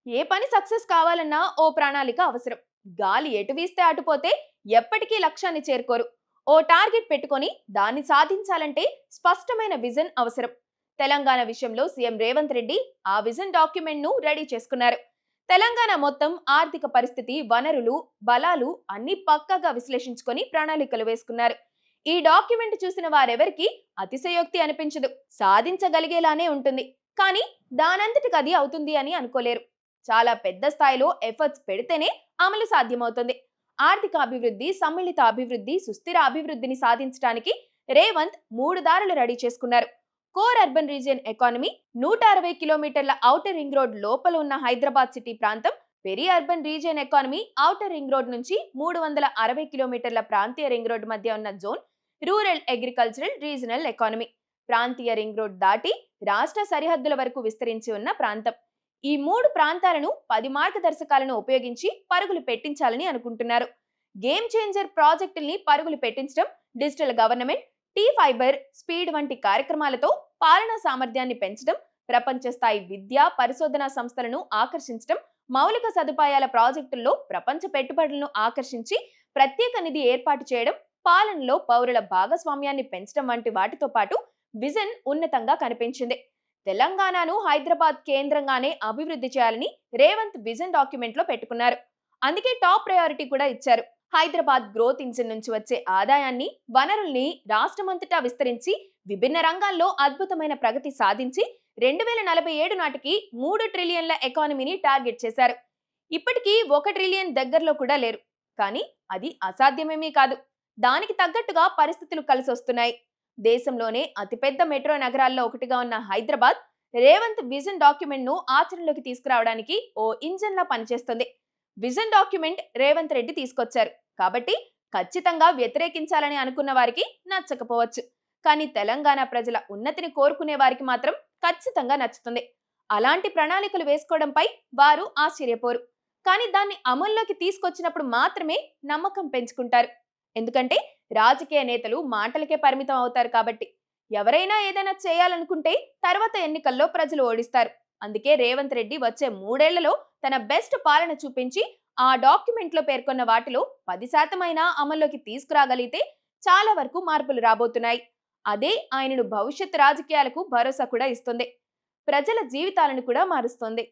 ఏ పని సక్సెస్ కావాలన్నా ఓ ప్రణాళిక అవసరం. గాలి ఎటు వీస్తే అటుపోతే ఎప్పటికీ లక్ష్యాన్ని చేరుకోరు. ఓ టార్గెట్ పెట్టుకొని దాన్ని సాధించాలంటే స్పష్టమైన విజన్ అవసరం. తెలంగాణ విషయంలో సీఎం రేవంత్ రెడ్డి ఆ విజన్ డాక్యుమెంట్ ను రెడీ చేసుకున్నారు. తెలంగాణ మొత్తం ఆర్థిక పరిస్థితి, వనరులు, బలాలు అన్ని పక్కగా విశ్లేషించుకొని ప్రణాళికలు వేసుకున్నారు. ఈ డాక్యుమెంట్ చూసిన వారెవరికి అతిశయోక్తి అనిపించదు. సాధించగలిగేలానే ఉంటుంది. కానీ దానంతటికి అది అవుతుంది అని అనుకోలేరు. చాలా పెద్ద స్థాయిలో ఎఫర్ట్స్ పెడితేనే అమలు సాధ్యమవుతుంది. ఆర్థిక అభివృద్ధి, సమ్మిళిత అభివృద్ధి, సుస్థిర అభివృద్ధిని సాధించడానికి రేవంత్ 3 దారులు రెడీ చేసుకున్నారు. కోర్ అర్బన్ రీజియన్ ఎకానమీ, 160 కిలోమీటర్ల ఔటర్ రింగ్ రోడ్ లోపల ఉన్న హైదరాబాద్ సిటీ ప్రాంతం, peri urban region economy outer ring road నుంచి 360 కిలోమీటర్ల ప్రాంతీయ రింగ్ రోడ్ మధ్య ఉన్న zone, rural agricultural regional economy, ప్రాంతీయ రింగ్ రోడ్ దాటి రాష్ట్ర సరిహద్దుల వరకు విస్తరించి ఉన్న ప్రాంతం. ఈ 3 ప్రాంతాలను 10 మార్గదర్శకాలను ఉపయోగించి పరుగులు పెట్టించాలని అనుకుంటున్నారు. గేమ్ చేంజర్ ప్రాజెక్టుల్ని పరుగులు పెట్టించడం, digital government, T fibre, speed వంటి కార్యక్రమాలతో పాలనా సామర్థ్యాన్ని పెంచడం, ప్రపంచ స్థాయి విద్య, పరిశోధనా సంస్థలను ఆకర్షించడం, మౌలిక సదుపాయాల ప్రాజెక్టుల్లో ప్రపంచ పెట్టుబడులను ఆకర్షించి ప్రత్యేక నిధి ఏర్పాటు చేయడం, పాలనలో పౌరుల భాగస్వామ్యాన్ని పెంచడం వంటి వాటితో పాటు విజన్ ఉన్నతంగా కనిపించింది. తెలంగాణను హైదరాబాద్ కేంద్రంగానే అభివృద్ధి చేయాలని రేవంత్ విజన్ డాక్యుమెంట్ లో పెట్టుకున్నారు. అందుకే టాప్ ప్రయారిటీ కూడా ఇచ్చారు. హైదరాబాద్ గ్రోత్ ఇంజిన్ నుంచి వచ్చే ఆదాయాన్ని, వనరుల్ని రాష్ట్రమంతటా విస్తరించి విభిన్న రంగాల్లో అద్భుతమైన ప్రగతి సాధించి 2047 నాటికి 3 ట్రిలియన్ల ఎకానమీని టార్గెట్ చేశారు. ఇప్పటికీ 1 ట్రిలియన్ దగ్గరలో కూడా లేరు. కానీ అది అసాధ్యమేమీ కాదు. దానికి తగ్గట్టుగా పరిస్థితులు కలిసొస్తున్నాయి. దేశంలోనే అతిపెద్ద మెట్రో నగరాల్లో ఒకటిగా ఉన్న హైదరాబాద్ రేవంత్ విజన్ డాక్యుమెంట్ ను ఆచరణలోకి తీసుకురావడానికి ఓ ఇంజన్ లా పనిచేస్తుంది. విజన్ డాక్యుమెంట్ రేవంత్ రెడ్డి తీసుకొచ్చారు కాబట్టి ఖచ్చితంగా వ్యతిరేకించాలని అనుకున్న వారికి నచ్చకపోవచ్చు. కానీ తెలంగాణ ప్రజల ఉన్నతిని కోరుకునే వారికి మాత్రం ఖచ్చితంగా నచ్చుతుంది. అలాంటి ప్రణాళికలు వేసుకోవడంపై వారు ఆశ్చర్యపోరు. కానీ దాన్ని అమల్లోకి తీసుకొచ్చినప్పుడు మాత్రమే నమ్మకం పెంచుకుంటారు. ఎందుకంటే రాజకీయ నేతలు మాటలకే పరిమితం అవుతారు కాబట్టి. ఎవరైనా ఏదైనా చేయాలనుకుంటే తర్వాత ఎన్నికల్లో ప్రజలు ఓడిస్తారు. అందుకే రేవంత్ రెడ్డి వచ్చే 3 ఏళ్లలో తన బెస్ట్ పాలన చూపించి ఆ డాక్యుమెంట్ లో పేర్కొన్న వాటిలో 10% అయినా అమల్లోకి తీసుకురాగలిగితే చాలా వరకు మార్పులు రాబోతున్నాయి. అదే ఆయనను భవిష్యత్ రాజకీయాలకు భరోసా కూడా ఇస్తుంది. ప్రజల జీవితాలను కూడా మారుస్తుంది.